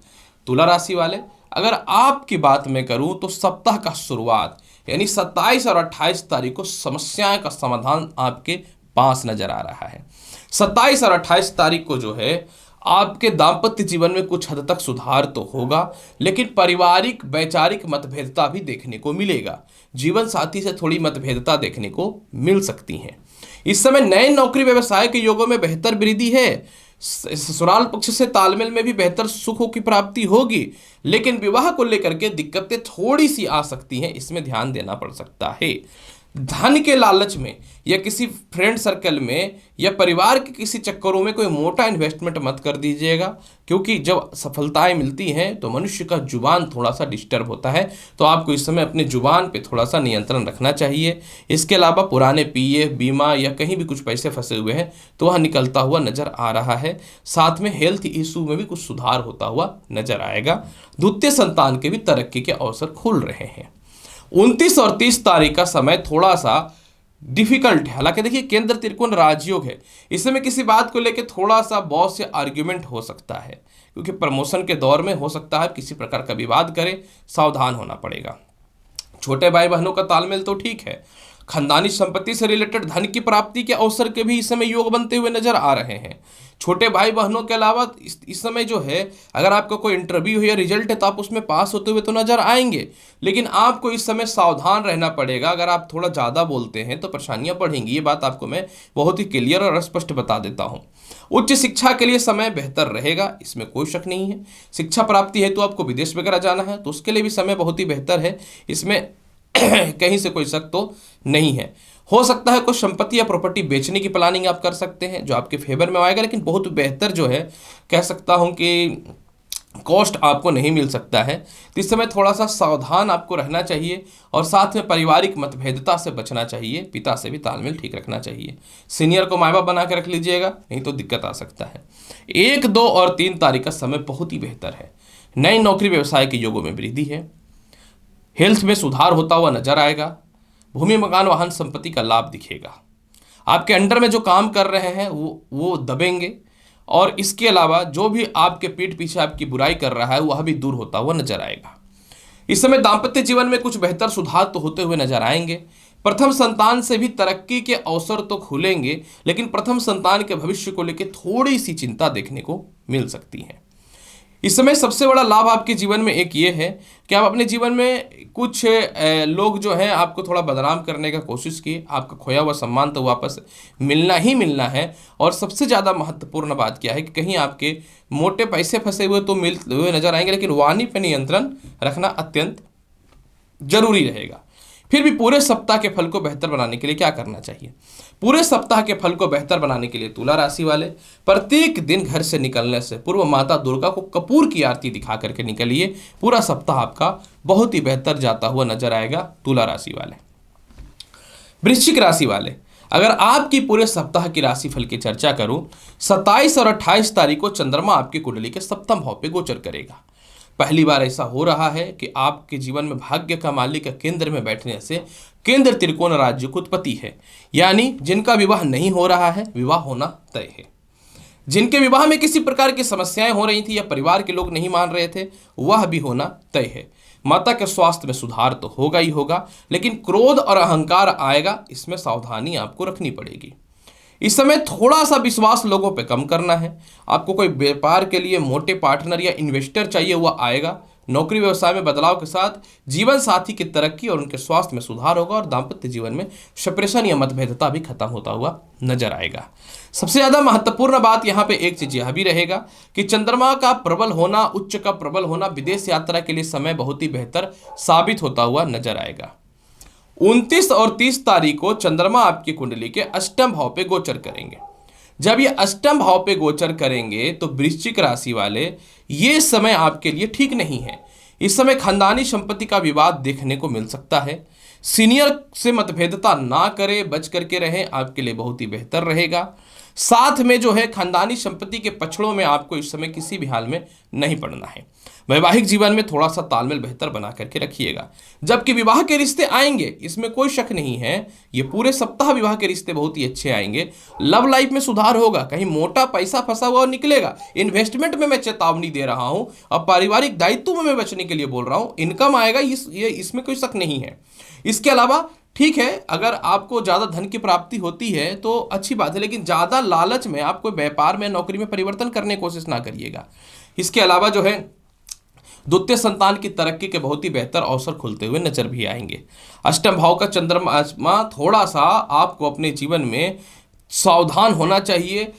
तुला राशि वाले, अगर आपकी बात मैं करूं तो सप्ताह का शुरुआत यानी 27 और 28 तारीख को समस्याएं का समाधान आपके पास नजर आ रहा है। 27 और 28 तारीख को आपके दाम्पत्य जीवन में कुछ हद तक सुधार तो होगा, लेकिन पारिवारिक वैचारिक मतभेदता भी देखने को मिलेगा। जीवन साथी से थोड़ी मतभेदता देखने को मिल सकती है। इस समय नए नौकरी व्यवसाय के योगों में बेहतर वृद्धि है। ससुराल पक्ष से तालमेल में भी बेहतर सुखों की प्राप्ति होगी, लेकिन विवाह को लेकर के दिक्कतें थोड़ी सी आ सकती हैं, इसमें ध्यान देना पड़ सकता है। धन के लालच में या किसी फ्रेंड सर्कल में या परिवार के किसी चक्करों में कोई मोटा इन्वेस्टमेंट मत कर दीजिएगा, क्योंकि जब सफलताएं मिलती हैं तो मनुष्य का जुबान थोड़ा सा डिस्टर्ब होता है, तो आपको इस समय अपने जुबान पे थोड़ा सा नियंत्रण रखना चाहिए। इसके अलावा पुराने पीएफ बीमा या कहीं भी कुछ पैसे फंसे हुए हैं तो वह निकलता हुआ नजर आ रहा है। साथ में हेल्थ इशू में भी कुछ सुधार होता हुआ नजर आएगा। द्वितीय संतान के भी तरक्की के अवसर खुल रहे हैं। 29 और 30 तारीख का समय थोड़ा सा डिफिकल्ट है। हालांकि देखिए केंद्र त्रिकोण राजयोग है, इसमें किसी बात को लेकर थोड़ा सा बॉस से आर्ग्यूमेंट हो सकता है, क्योंकि प्रमोशन के दौर में हो सकता है किसी प्रकार का विवाद करे, सावधान होना पड़ेगा। छोटे भाई बहनों का तालमेल तो ठीक है। खानदानी संपत्ति से रिलेटेड धन की प्राप्ति के अवसर के भी इस समय योग बनते हुए नजर आ रहे हैं। छोटे भाई बहनों के अलावा इस समय जो है, अगर आपका कोई इंटरव्यू है या रिजल्ट है तो आप उसमें पास होते हुए तो नजर आएंगे, लेकिन आपको इस समय सावधान रहना पड़ेगा। अगर आप थोड़ा ज़्यादा बोलते हैं तो परेशानियां बढ़ेंगी। ये बात आपको मैं बहुत ही क्लियर और स्पष्ट बता देता हूँ। उच्च शिक्षा के लिए समय बेहतर रहेगा, इसमें कोई शक नहीं है। शिक्षा प्राप्ति हेतु आपको विदेश वगैरह जाना है तो उसके लिए भी समय बहुत ही बेहतर है, इसमें कहीं से कोई शक तो नहीं है। हो सकता है कुछ संपत्ति या प्रॉपर्टी बेचने की प्लानिंग आप कर सकते हैं जो आपके फेवर में आएगा, लेकिन बहुत बेहतर जो है कह सकता हूं कि कॉस्ट आपको नहीं मिल सकता है। तो इस समय थोड़ा सा सावधान आपको रहना चाहिए और साथ में पारिवारिक मतभेदता से बचना चाहिए। पिता से भी तालमेल ठीक रखना चाहिए। सीनियर को माँ बाप बना के रख लीजिएगा, नहीं तो दिक्कत आ सकता है। 1, 2 और 3 तारीख का समय बहुत ही बेहतर है। नई नौकरी व्यवसाय के योगों में वृद्धि है। हेल्थ में सुधार होता हुआ नजर आएगा। भूमि मकान वाहन संपत्ति का लाभ दिखेगा। आपके अंडर में जो काम कर रहे हैं वो दबेंगे, और इसके अलावा जो भी आपके पीठ पीछे आपकी बुराई कर रहा है वह भी दूर होता हुआ नजर आएगा। इस समय दाम्पत्य जीवन में कुछ बेहतर सुधार तो होते हुए नजर आएंगे। प्रथम संतान से भी तरक्की के अवसर तो खुलेंगे, लेकिन प्रथम संतान के भविष्य को लेकर थोड़ी सी चिंता देखने को मिल सकती है। इस समय सबसे बड़ा लाभ आपके जीवन में एक ये है कि आप अपने जीवन में कुछ लोग जो हैं आपको थोड़ा बदनाम करने का कोशिश किए। आपका खोया हुआ सम्मान तो वापस मिलना ही मिलना है। और सबसे ज़्यादा महत्वपूर्ण बात क्या है कि कहीं आपके मोटे पैसे फंसे हुए तो मिलते हुए नजर आएंगे, लेकिन वाणी पर नियंत्रण रखना अत्यंत जरूरी रहेगा। फिर भी पूरे सप्ताह के फल को बेहतर बनाने के लिए क्या करना चाहिए? पूरे सप्ताह के फल को बेहतर बनाने के लिए तुला राशि वाले प्रत्येक दिन घर से निकलने से पूर्व माता दुर्गा को कपूर की आरती दिखा करके निकलिए। पूरा सप्ताह आपका बहुत ही बेहतर जाता हुआ नजर आएगा। तुला राशि वाले। वृश्चिक राशि वाले, अगर आपकी पूरे सप्ताह की राशिफल की चर्चा करूं, 27 और 28 तारीख को चंद्रमा आपकी कुंडली के सप्तम भाव पे गोचर करेगा। पहली बार ऐसा हो रहा है कि आपके जीवन में भाग्य का मालिक केंद्र में बैठने से केंद्र त्रिकोण राज्य की उत्पत्ति है, यानी जिनका विवाह नहीं हो रहा है विवाह होना तय है। जिनके विवाह में किसी प्रकार की समस्याएं हो रही थी या परिवार के लोग नहीं मान रहे थे वह भी होना तय है। माता के स्वास्थ्य में सुधार तो होगा ही होगा, लेकिन क्रोध और अहंकार आएगा, इसमें सावधानी आपको रखनी पड़ेगी। इस समय थोड़ा सा विश्वास लोगों पे कम करना है। आपको कोई व्यापार के लिए मोटे पार्टनर या इन्वेस्टर चाहिए, वह आएगा। नौकरी व्यवसाय में बदलाव के साथ जीवन साथी की तरक्की और उनके स्वास्थ्य में सुधार होगा, और दाम्पत्य जीवन में सेपरेशन या मतभेदता भी खत्म होता हुआ नजर आएगा। सबसे ज्यादा महत्वपूर्ण बात यहाँ पे एक चीज यह भी रहेगा कि चंद्रमा का प्रबल होना, उच्च का प्रबल होना विदेश यात्रा के लिए समय बहुत ही बेहतर साबित होता हुआ नजर आएगा। 29 और 30 तारीख को चंद्रमा आपकी कुंडली के अष्टम भाव पे गोचर करेंगे। जब ये अष्टम भाव पे गोचर करेंगे तो वृश्चिक राशि वाले, ये समय आपके लिए ठीक नहीं है। इस समय खानदानी संपत्ति का विवाद देखने को मिल सकता है। सीनियर से मतभेदता ना करें, बच करके रहें, आपके लिए बहुत ही बेहतर रहेगा। साथ में जो है खानदानी संपत्ति के पछड़ों में आपको इस समय किसी भी हाल में नहीं पड़ना है। वैवाहिक जीवन में थोड़ा सा तालमेल बेहतर बना करके रखिएगा। जबकि विवाह के रिश्ते आएंगे, इसमें कोई शक नहीं है। ये पूरे सप्ताह विवाह के रिश्ते बहुत ही अच्छे आएंगे। लव लाइफ में सुधार होगा, कहीं मोटा पैसा फंसा हुआ निकलेगा। इन्वेस्टमेंट में मैं चेतावनी दे रहा हूं, और पारिवारिक दायित्व में मैं बचने के लिए बोल रहा हूं। इनकम आएगा, इसमें कोई शक नहीं है। इसके अलावा ठीक है, अगर आपको ज़्यादा धन की प्राप्ति होती है तो अच्छी बात है, लेकिन ज़्यादा लालच में आप कोई व्यापार में, नौकरी में परिवर्तन करने की कोशिश ना करिएगा। इसके अलावा जो है द्वितीय संतान की तरक्की के बहुत ही बेहतर अवसर खुलते हुए नजर भी आएंगे। अष्टम भाव का चंद्रमा थोड़ा सा आपको अपने जीवन में सावधान होना चाहिए।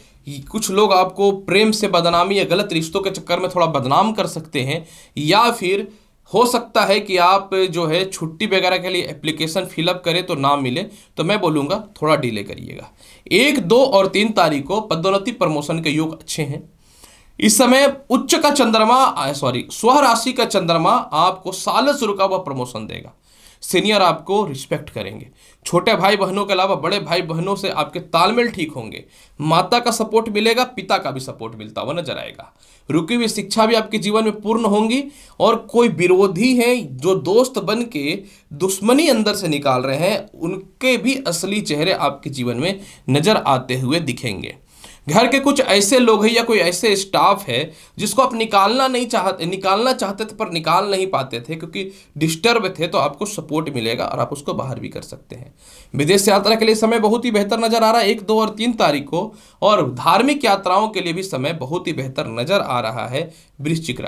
कुछ लोग आपको प्रेम से बदनामी या गलत रिश्तों के चक्कर में थोड़ा बदनाम कर सकते हैं, या फिर हो सकता है कि आप जो है छुट्टी वगैरह के लिए एप्लीकेशन फिलअप करें तो ना मिले, तो मैं बोलूँगा थोड़ा डिले करिएगा। 1, 2 और 3 तारीख को पदोन्नति प्रमोशन के योग अच्छे हैं। इस समय उच्च का चंद्रमा स्व राशि का चंद्रमा आपको सालों से रुका हुआ प्रमोशन देगा। सीनियर आपको रिस्पेक्ट करेंगे। छोटे भाई बहनों के अलावा बड़े भाई बहनों से आपके तालमेल ठीक होंगे। माता का सपोर्ट मिलेगा, पिता का भी सपोर्ट मिलता हुआ नजर आएगा। रुकी हुई शिक्षा भी आपके जीवन में पूर्ण होंगी, और कोई विरोधी है जो दोस्त बन के दुश्मनी अंदर से निकाल रहे हैं, उनके भी असली चेहरे आपके जीवन में नजर आते हुए दिखेंगे। घर के कुछ ऐसे लोग हैं या कोई ऐसे स्टाफ है जिसको आप निकालना चाहते थे पर निकाल नहीं पाते थे क्योंकि डिस्टर्ब थे, तो आपको सपोर्ट मिलेगा और आप उसको बाहर भी कर सकते हैं। विदेश यात्रा के लिए समय बहुत ही बेहतर नजर आ रहा है 1, 2 और 3 तारीख को, और धार्मिक यात्राओं के लिए भी समय बहुत ही बेहतर नजर आ रहा है। वृश्चिक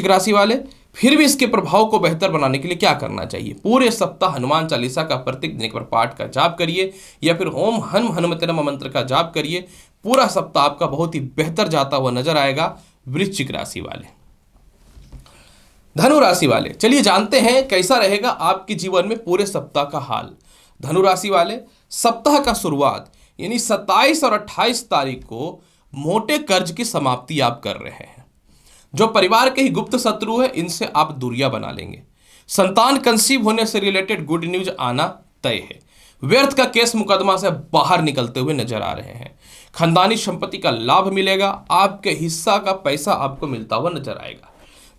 राशि वाले फिर भी इसके प्रभाव को बेहतर बनाने के लिए क्या करना चाहिए? पूरे सप्ताह हनुमान चालीसा का प्रत्येक दिन एक बार पाठ का जाप करिए, या फिर ओम हनुम हनुमते नमः मंत्र का जाप करिए। पूरा सप्ताह आपका बहुत ही बेहतर जाता हुआ नजर आएगा। वृश्चिक राशि वाले। धनु राशि वाले, चलिए जानते हैं कैसा रहेगा आपके जीवन में पूरे सप्ताह का हाल। धनु राशि वाले, सप्ताह का शुरुआत यानी 27 और 28 तारीख को मोटे कर्ज की समाप्ति आप कर रहे हैं। जो परिवार के ही गुप्त शत्रु है, इनसे आप दूरियां बना लेंगे। संतान कंसीव होने से रिलेटेड गुड न्यूज आना तय है। व्यर्थ का केस मुकदमा से बाहर निकलते हुए नजर आ रहे हैं। खानदानी संपत्ति का लाभ मिलेगा। आपके हिस्सा का पैसा आपको मिलता हुआ नजर आएगा।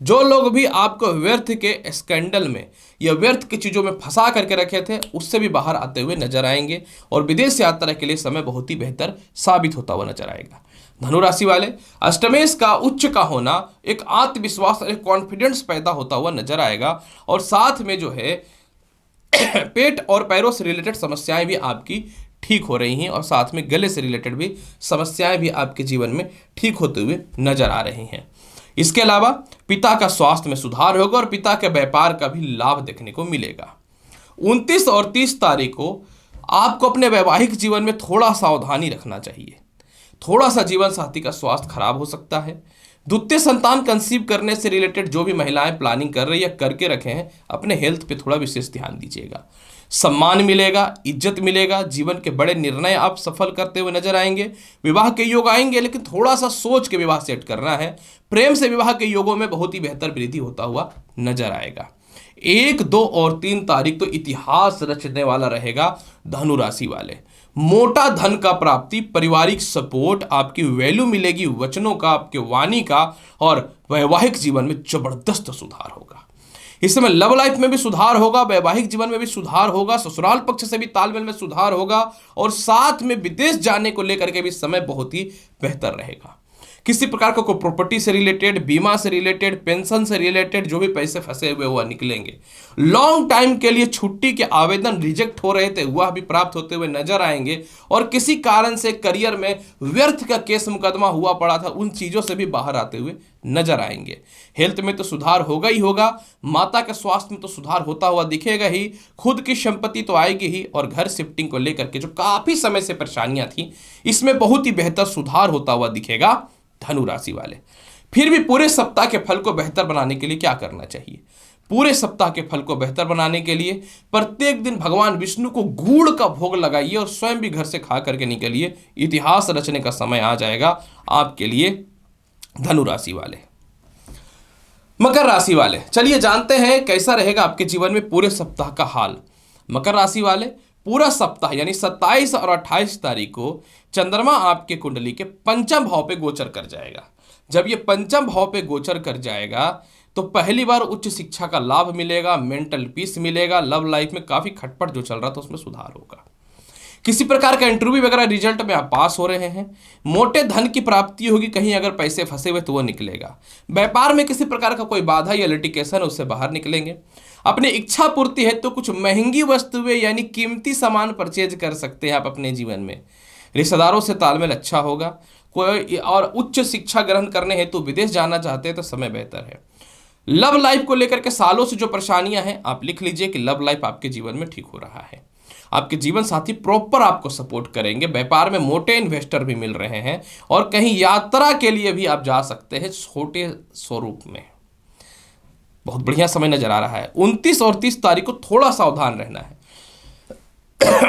जो लोग भी आपको व्यर्थ के स्कैंडल में या व्यर्थ की चीजों में फंसा करके रखे थे, उससे भी बाहर आते हुए नजर आएंगे, और विदेश यात्रा के लिए समय बहुत ही बेहतर साबित होता हुआ नजर आएगा। धनु राशि वाले, अष्टमेश का उच्च का होना एक आत्मविश्वास, एक कॉन्फिडेंस पैदा होता हुआ नजर आएगा, और साथ में जो है पेट और पैरों से रिलेटेड समस्याएं भी आपकी ठीक हो रही हैं, और साथ में गले से रिलेटेड भी समस्याएं भी आपके जीवन में ठीक होते हुए नजर आ रही हैं। इसके अलावा पिता का स्वास्थ्य में सुधार होगा और पिता के व्यापार का भी लाभ देखने को मिलेगा। 29 और 30 तारीख को आपको अपने वैवाहिक जीवन में थोड़ा सावधानी रखना चाहिए। थोड़ा सा जीवन साथी का स्वास्थ्य खराब हो सकता है। द्वितीय संतान कंसीव करने से रिलेटेड जो भी महिलाएं प्लानिंग कर रही है, करके रखे हैं, अपने हेल्थ पे थोड़ा विशेष ध्यान दीजिएगा। सम्मान मिलेगा, इज्जत मिलेगा, जीवन के बड़े निर्णय आप सफल करते हुए नजर आएंगे। विवाह के योग आएंगे, लेकिन थोड़ा सा सोच के विवाह सेट करना है। प्रेम से विवाह के योगों में बहुत ही बेहतर वृद्धि होता हुआ नजर आएगा। 1, 2 और 3 तारीख तो इतिहास रचने वाला रहेगा धनु राशि वाले। मोटा धन का प्राप्ति, पारिवारिक सपोर्ट, आपकी वैल्यू मिलेगी वचनों का, आपके वाणी का, और वैवाहिक जीवन में जबरदस्त सुधार होगा। इस समय लव लाइफ में भी सुधार होगा, वैवाहिक जीवन में भी सुधार होगा, ससुराल पक्ष से भी तालमेल में सुधार होगा, और साथ में विदेश जाने को लेकर के भी समय बहुत ही बेहतर रहेगा। किसी प्रकार का कोई प्रॉपर्टी से रिलेटेड, बीमा से रिलेटेड, पेंशन से रिलेटेड जो भी पैसे फंसे हुए वह निकलेंगे। लॉन्ग टाइम के लिए छुट्टी के आवेदन रिजेक्ट हो रहे थे, वह भी प्राप्त होते हुए नजर आएंगे, और किसी कारण से करियर में व्यर्थ का केस मुकदमा हुआ पड़ा था, उन चीजों से भी बाहर आते हुए नजर आएंगे। हेल्थ में तो सुधार होगा ही होगा, माता के स्वास्थ्य में तो सुधार होता हुआ दिखेगा ही, खुद की संपत्ति तो आएगी ही, और घर शिफ्टिंग को लेकर के जो काफी समय से परेशानियां थी, इसमें बहुत ही बेहतर सुधार होता हुआ दिखेगा धनु राशि वाले। फिर भी पूरे सप्ताह के फल को बेहतर बनाने के लिए क्या करना चाहिए? पूरे सप्ताह के फल को बेहतर बनाने के लिए प्रत्येक दिन भगवान विष्णु को गुड़ का भोग लगाइए, और स्वयं भी घर से खा करके निकलिए। इतिहास रचने का समय आ जाएगा आपके लिए धनु राशि वाले। मकर राशि वाले, चलिए जानते हैं कैसा रहेगा आपके जीवन में पूरे सप्ताह का हाल। मकर राशि वाले, पूरा सप्ताह यानी 27 और 28 तारीख को चंद्रमा आपके कुंडली के पंचम भाव पे गोचर कर जाएगा। जब ये पंचम भाव पे गोचर कर जाएगा तो पहली बार उच्च शिक्षा का लाभ मिलेगा, मेंटल पीस मिलेगा, लव लाइफ में काफी खटपट जो चल रहा था उसमें सुधार होगा। किसी प्रकार का इंटरव्यू वगैरह रिजल्ट में आप पास हो रहे हैं। मोटे धन की प्राप्ति होगी, कहीं अगर पैसे फंसे हुए तो वो निकलेगा। व्यापार में किसी प्रकार का कोई बाधा या लिटिगेशन उससे बाहर निकलेंगे। अपने इच्छा पूर्ति है तो कुछ महंगी वस्तुएं यानी कीमती सामान परचेज कर सकते हैं आप अपने जीवन में। रिश्तेदारों से तालमेल अच्छा होगा। कोई और उच्च शिक्षा ग्रहण करने हेतु विदेश जाना चाहते हैं तो समय बेहतर है। लव लाइफ को लेकर के सालों से जो परेशानियां हैं आप लिख लीजिए कि लव लाइफ आपके जीवन में ठीक हो रहा है। आपके जीवन साथी प्रॉपर आपको सपोर्ट करेंगे। व्यापार में मोटे इन्वेस्टर भी मिल रहे हैं और कहीं यात्रा के लिए भी आप जा सकते हैं छोटे स्वरूप में। बहुत बढ़िया समय नजर आ रहा है। 29 और 30 तारीख को थोड़ा सावधान रहना है।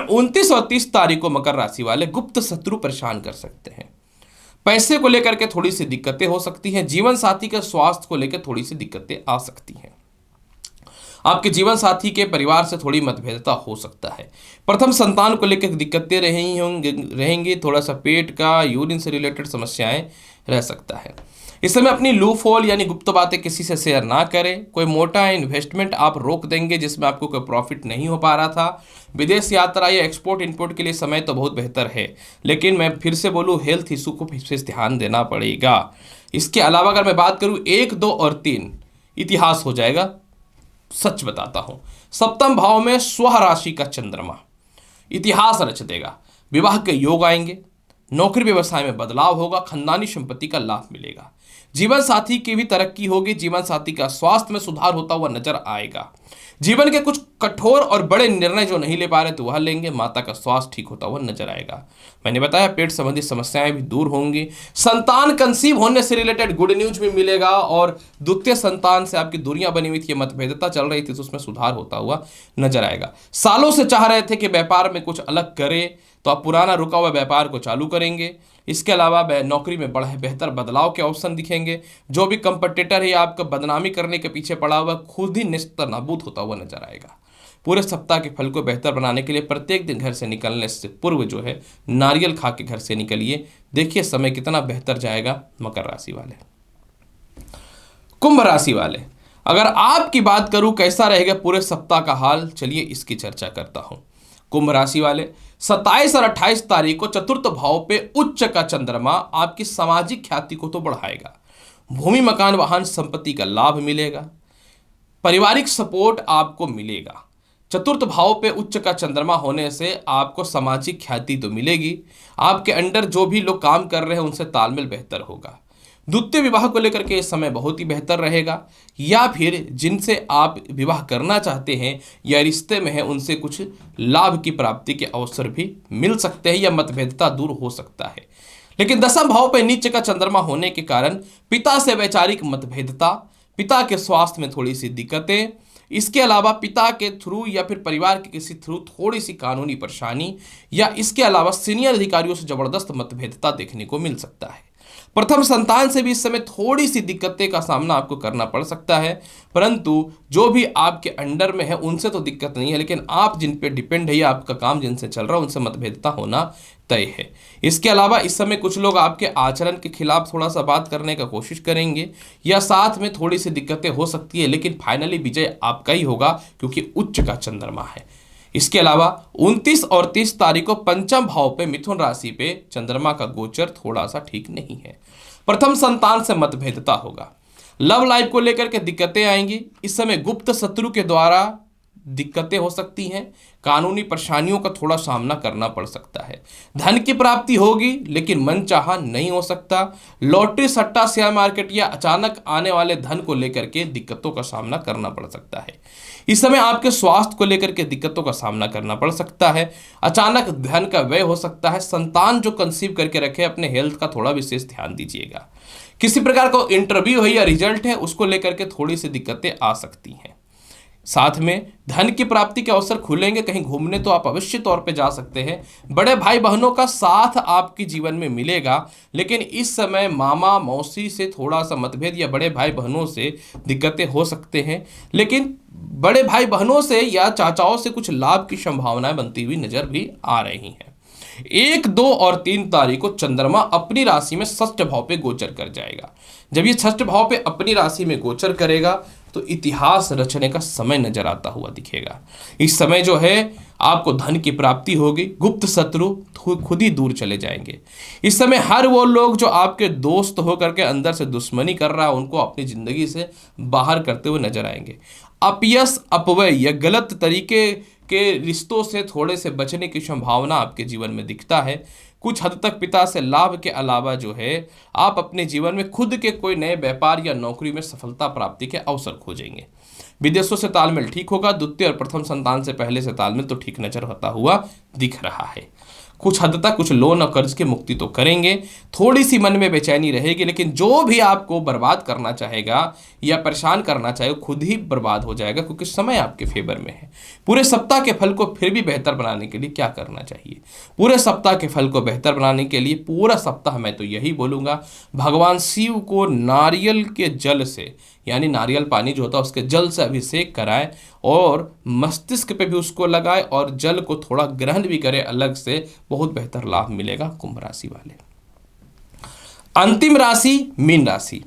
29 और 30 तारीख को मकर राशि वाले गुप्त शत्रु परेशान कर सकते हैं। पैसे को लेकर के थोड़ी सी दिक्कतें हो सकती हैं। जीवन साथी के स्वास्थ्य को लेकर थोड़ी सी दिक्कतें आ सकती हैं। आपके जीवन साथी के परिवार से थोड़ी मतभेदता हो सकता है। प्रथम संतान को लेकर दिक्कतें रहेंगी। थोड़ा सा पेट का यूरिन से रिलेटेड समस्याएं रह सकता है। इस समय अपनी लूप होल यानी गुप्त बातें किसी से शेयर ना करें। कोई मोटा इन्वेस्टमेंट आप रोक देंगे जिसमें आपको कोई प्रॉफिट नहीं हो पा रहा था। विदेश यात्रा या एक्सपोर्ट इंपोर्ट के लिए समय तो बहुत बेहतर है, लेकिन मैं फिर से बोलूँ हेल्थ इशू को विशेष ध्यान देना पड़ेगा। इसके अलावा अगर मैं बात करूँ 1, 2 और 3 इतिहास हो जाएगा। सच बताता हूं, सप्तम भाव में स्व राशि का चंद्रमा इतिहास रच देगा। विवाह के योग आएंगे। नौकरी व्यवसाय में बदलाव होगा। खानदानी संपत्ति का लाभ मिलेगा। जीवन साथी की भी तरक्की होगी। जीवन साथी का स्वास्थ्य में सुधार होता हुआ नजर आएगा। जीवन के कुछ कठोर और बड़े निर्णय जो नहीं ले पा रहे तो वह लेंगे। माता का स्वास्थ्य ठीक होता हुआ नजर आएगा। मैंने बताया पेट संबंधी समस्याएं भी दूर होंगी। संतान कंसीव होने से रिलेटेड गुड न्यूज भी मिलेगा और द्वितीय संतान से आपकी दूरियां बनी हुई थी, मतभेदता चल रही थी तो उसमें सुधार होता हुआ नजर आएगा। सालों से चाह रहे थे कि व्यापार में कुछ अलग करे तो आप पुराना रुका हुआ व्यापार को चालू करेंगे। इसके अलावा नौकरी में बड़ा बेहतर बदलाव के ऑप्शन दिखेंगे। जो भी कंपटीटर है आपका बदनामी करने के पीछे पड़ा हुआ खुद ही नेस्तनाबूद होता हुआ नजर आएगा। पूरे सप्ताह के फल को बेहतर बनाने के लिए प्रत्येक दिन घर से निकलने से पूर्व जो है नारियल खा के घर से निकलिए। देखिए समय कितना बेहतर जाएगा। मकर राशि वाले। कुंभ राशि वाले, अगर आपकी बात करूं कैसा रहेगा पूरे सप्ताह का हाल, चलिए इसकी चर्चा करता हूं। कुंभ राशि वाले 27 और 28 तारीख को चतुर्थ भाव पे उच्च का चंद्रमा आपकी सामाजिक ख्याति को तो बढ़ाएगा। भूमि मकान वाहन संपत्ति का लाभ मिलेगा। पारिवारिक सपोर्ट आपको मिलेगा। चतुर्थ भाव पे उच्च का चंद्रमा होने से आपको सामाजिक ख्याति तो मिलेगी। आपके अंडर जो भी लोग काम कर रहे हैं उनसे तालमेल बेहतर होगा। द्वितीय विवाह को लेकर के इस समय बहुत ही बेहतर रहेगा, या फिर जिनसे आप विवाह करना चाहते हैं या रिश्ते में हैं उनसे कुछ लाभ की प्राप्ति के अवसर भी मिल सकते हैं या मतभेदता दूर हो सकता है। लेकिन दसम भाव पर नीच का चंद्रमा होने के कारण पिता से वैचारिक मतभेदता, पिता के स्वास्थ्य में थोड़ी सी दिक्कतें, इसके अलावा पिता के थ्रू या फिर परिवार के किसी थ्रू थोड़ी सी कानूनी परेशानी, या इसके अलावा सीनियर अधिकारियों से जबरदस्त मतभेदता देखने को मिल सकता है। प्रथम संतान से भी इस समय थोड़ी सी दिक्कतें का सामना आपको करना पड़ सकता है, परंतु जो भी आपके अंडर में है उनसे तो दिक्कत नहीं है, लेकिन आप जिन पे डिपेंड है या आपका काम जिनसे चल रहा है उनसे मतभेदता होना तय है। इसके अलावा इस समय कुछ लोग आपके आचरण के खिलाफ थोड़ा सा बात करने का कोशिश करेंगे या साथ में थोड़ी सी दिक्कतें हो सकती है, लेकिन फाइनली विजय आपका ही होगा क्योंकि उच्च का चंद्रमा है। इसके अलावा 29 और 30 तारीख को पंचम भाव पे मिथुन राशि पे चंद्रमा का गोचर थोड़ा सा ठीक नहीं है। प्रथम संतान से मतभेदता होगा। लव लाइफ को लेकर के दिक्कतें आएंगी। इस समय गुप्त शत्रु के द्वारा दिक्कतें हो सकती हैं। कानूनी परेशानियों का थोड़ा सामना करना पड़ सकता है। धन की प्राप्ति होगी लेकिन मनचाहा नहीं हो सकता। लॉटरी, सट्टा, शेयर मार्केट या अचानक आने वाले धन को लेकर के दिक्कतों का सामना करना पड़ सकता है। इस समय आपके स्वास्थ्य को लेकर के दिक्कतों का सामना करना पड़ सकता है। अचानक धन का व्यय हो सकता है। संतान जो कंसीव करके रखे अपने हेल्थ का थोड़ा विशेष ध्यान दीजिएगा। किसी प्रकार का इंटरव्यू है या रिजल्ट है उसको लेकर के थोड़ी सी दिक्कतें आ सकती हैं। साथ में धन की प्राप्ति के अवसर खुलेंगे। कहीं घूमने तो आप अवश्य तौर पे जा सकते हैं। बड़े भाई बहनों का साथ आपके जीवन में मिलेगा, लेकिन इस समय मामा मौसी से थोड़ा सा मतभेद या बड़े भाई बहनों से दिक्कतें हो सकते हैं, लेकिन बड़े भाई बहनों से या चाचाओं से कुछ लाभ की संभावनाएं बनती हुई नजर भी आ रही हैं। 1, 2 और 3 तारीख को चंद्रमा अपनी राशि में षष्ठ भाव पे गोचर कर जाएगा। जब ये षष्ठ भाव पे अपनी राशि में गोचर करेगा तो इतिहास रचने का समय नजर आता हुआ दिखेगा। इस समय जो है आपको धन की प्राप्ति होगी। गुप्त शत्रु खुद ही दूर चले जाएंगे। इस समय हर वो लोग जो आपके दोस्त होकर के अंदर से दुश्मनी कर रहा है उनको अपनी जिंदगी से बाहर करते हुए नजर आएंगे। अपयश, अपव्यय या गलत तरीके के रिश्तों से थोड़े से बचने की संभावना आपके जीवन में दिखता है। कुछ हद तक पिता से लाभ के अलावा जो है आप अपने जीवन में खुद के कोई नए व्यापार या नौकरी में सफलता प्राप्ति के अवसर खोजेंगे। विदेशों से तालमेल ठीक होगा। द्वितीय और प्रथम संतान से पहले से तालमेल तो ठीक नजर होता हुआ दिख रहा है। कुछ हद तक कुछ लोन और कर्ज की मुक्ति तो करेंगे। थोड़ी सी मन में बेचैनी रहेगी, लेकिन जो भी आपको बर्बाद करना चाहेगा या परेशान करना चाहेगा खुद ही बर्बाद हो जाएगा, क्योंकि समय आपके फेवर में है। पूरे सप्ताह के फल को फिर भी बेहतर बनाने के लिए क्या करना चाहिए? पूरे सप्ताह के फल को बेहतर बनाने के लिए पूरा सप्ताह मैं तो यही बोलूँगा, भगवान शिव को नारियल के जल से, यानी नारियल पानी जो होता है उसके जल से अभिषेक कराएं और मस्तिष्क पे भी उसको लगाए और जल को थोड़ा ग्रहण भी करें अलग से, बहुत बेहतर लाभ मिलेगा कुंभ राशि वाले। अंतिम राशि मीन राशि।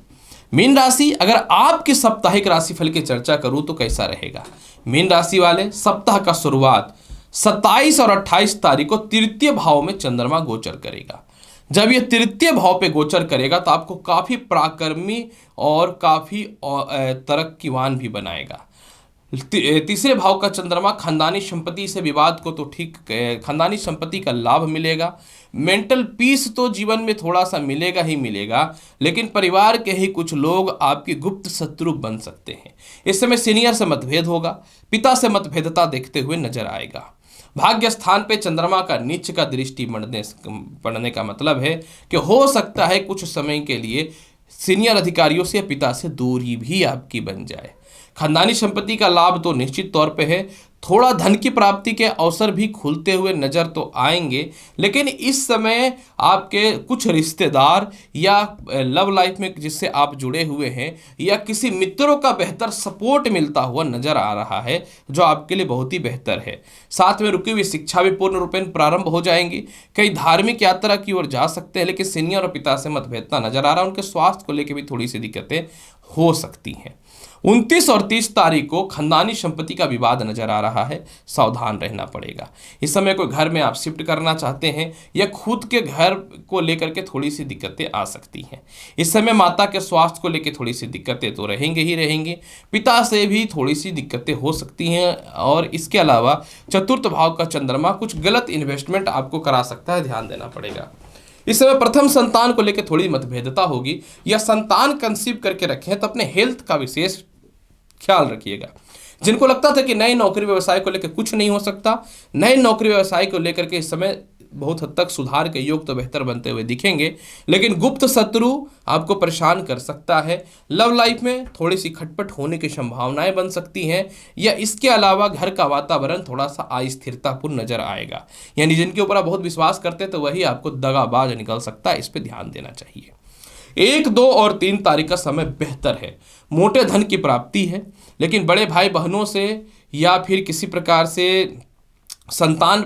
मीन राशि, अगर आपकी साप्ताहिक राशिफल की चर्चा करूं तो कैसा रहेगा? मीन राशि वाले, सप्ताह का शुरुआत 27 और 28 तारीख को तृतीय भाव में चंद्रमा गोचर करेगा। जब ये तृतीय भाव पे गोचर करेगा तो आपको काफी पराक्रमी और काफी तरक्कीवान भी बनाएगा। तीसरे भाव का चंद्रमा खानदानी संपत्ति से विवाद को तो ठीक, खानदानी संपत्ति का लाभ मिलेगा। मेंटल पीस तो जीवन में थोड़ा सा मिलेगा ही मिलेगा, लेकिन परिवार के ही कुछ लोग आपकी गुप्त शत्रु बन सकते हैं। इस समय सीनियर से मतभेद होगा, पिता से मतभेदता देखते हुए नजर आएगा। भाग्य स्थान पे चंद्रमा का नीच का दृष्टि पड़ने का मतलब है कि हो सकता है कुछ समय के लिए सीनियर अधिकारियों से या पिता से दूरी भी आपकी बन जाए। खानदानी संपत्ति का लाभ तो निश्चित तौर पे है। थोड़ा धन की प्राप्ति के अवसर भी खुलते हुए नजर तो आएंगे, लेकिन इस समय आपके कुछ रिश्तेदार या लव लाइफ में जिससे आप जुड़े हुए हैं या किसी मित्रों का बेहतर सपोर्ट मिलता हुआ नजर आ रहा है, जो आपके लिए बहुत ही बेहतर है। साथ में रुकी हुई शिक्षा भी पूर्ण रूपेण प्रारंभ हो जाएंगी। कई धार्मिक यात्रा की ओर जा सकते हैं, लेकिन सीनियर और पिता से मतभेदता नजर आ रहा है। उनके स्वास्थ्य को लेकर भी थोड़ी सी दिक्कतें हो सकती हैं। 29 और 30 तारीख को खानदानी संपत्ति का विवाद नजर आ रहा है, सावधान रहना पड़ेगा। इस समय कोई घर में आप शिफ्ट करना चाहते हैं या खुद के घर को लेकर के थोड़ी सी दिक्कतें आ सकती हैं। इस समय माता के स्वास्थ्य को लेकर थोड़ी सी दिक्कतें तो रहेंगे ही रहेंगे। पिता से भी थोड़ी सी दिक्कतें हो सकती हैं। और इसके अलावा चतुर्थ भाव का चंद्रमा कुछ गलत इन्वेस्टमेंट आपको करा सकता है, ध्यान देना पड़ेगा। इस समय प्रथम संतान को लेकर थोड़ी मतभेदता होगी, या संतान कंसीव करके रखे हैं तो अपने हेल्थ का विशेष ख्याल रखिएगा। जिनको लगता था कि नए नौकरी व्यवसाय को लेकर कुछ नहीं हो सकता, नए नौकरी व्यवसाय को लेकर के इस समय बहुत हद तक सुधार के योग तो बेहतर बनते हुए दिखेंगे, लेकिन गुप्त शत्रु आपको परेशान कर सकता है। लव लाइफ में थोड़ी सी खटपट होने की संभावनाएं बन सकती हैं, या इसके अलावा घर का वातावरण थोड़ा सा अस्थिरतापूर्ण नजर आएगा। यानी जिनके ऊपर आप बहुत विश्वास करते तो वही आपको दगाबाज निकल सकता है, इस पर ध्यान देना चाहिए। 1, 2 और 3 तारीख का समय बेहतर है। मोटे धन की प्राप्ति है, लेकिन बड़े भाई बहनों से या फिर किसी प्रकार से संतान,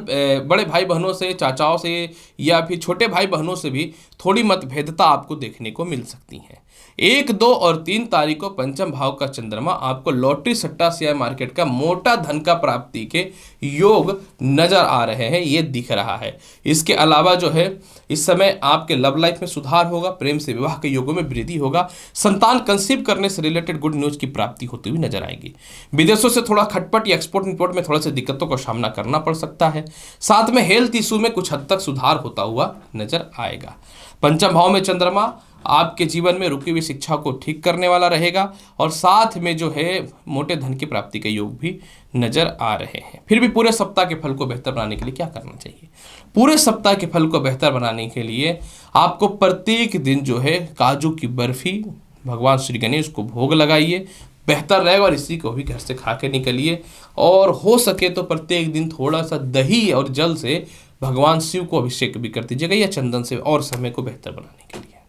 बड़े भाई बहनों से, चाचाओं से या फिर छोटे भाई बहनों से भी थोड़ी मतभेदता आपको देखने को मिल सकती है। 1, 2 और 3 तारीख को पंचम भाव का चंद्रमा आपको लॉटरी, सट्टा, शेयर मार्केट का मोटा धन का प्राप्ति के योग नजर आ रहे हैं, ये दिख रहा है। इसके अलावा जो है इस समय आपके लव लाइफ में सुधार होगा, प्रेम से विवाह के योगों में वृद्धि होगा। संतान कंसीव करने से रिलेटेड गुड न्यूज की प्राप्ति होती हुई नजर आएगी। विदेशों से थोड़ा खटपट या एक्सपोर्ट इंपोर्ट में थोड़ा सी दिक्कतों का सामना करना पड़ सकता है। साथ में हेल्थ इशू में कुछ हद तक सुधार होता हुआ नजर आएगा। पंचम भाव में चंद्रमा आपके जीवन में रुकी हुई शिक्षा को ठीक करने वाला रहेगा, और साथ में जो है मोटे धन की प्राप्ति के योग भी नजर आ रहे हैं। फिर भी पूरे सप्ताह के फल को बेहतर बनाने के लिए क्या करना चाहिए? पूरे सप्ताह के फल को बेहतर बनाने के लिए आपको प्रत्येक दिन जो है काजू की बर्फी भगवान श्री गणेश को भोग लगाइए, बेहतर रहेगा। और इसी को भी घर से खा के निकलिए, और हो सके तो प्रत्येक दिन थोड़ा सा दही और जल से भगवान शिव को अभिषेक भी कर दीजिएगा, या चंदन से, और समय को बेहतर बनाने के लिए।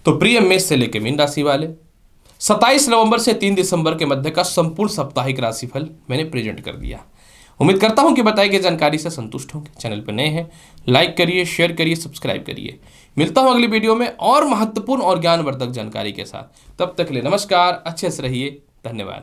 तो प्रिय मेष से लेकर मीन राशि वाले 27 नवंबर से 3 दिसंबर के मध्य का संपूर्ण साप्ताहिक राशिफल मैंने प्रेजेंट कर दिया। उम्मीद करता हूं कि बताई गई जानकारी से संतुष्ट होंगे। चैनल पर नए हैं, लाइक करिए, शेयर करिए, सब्सक्राइब करिए। मिलता हूं अगली वीडियो में और महत्वपूर्ण और ज्ञानवर्धक जानकारी के साथ। तब तक के लिए नमस्कार, अच्छे से रहिए, धन्यवाद।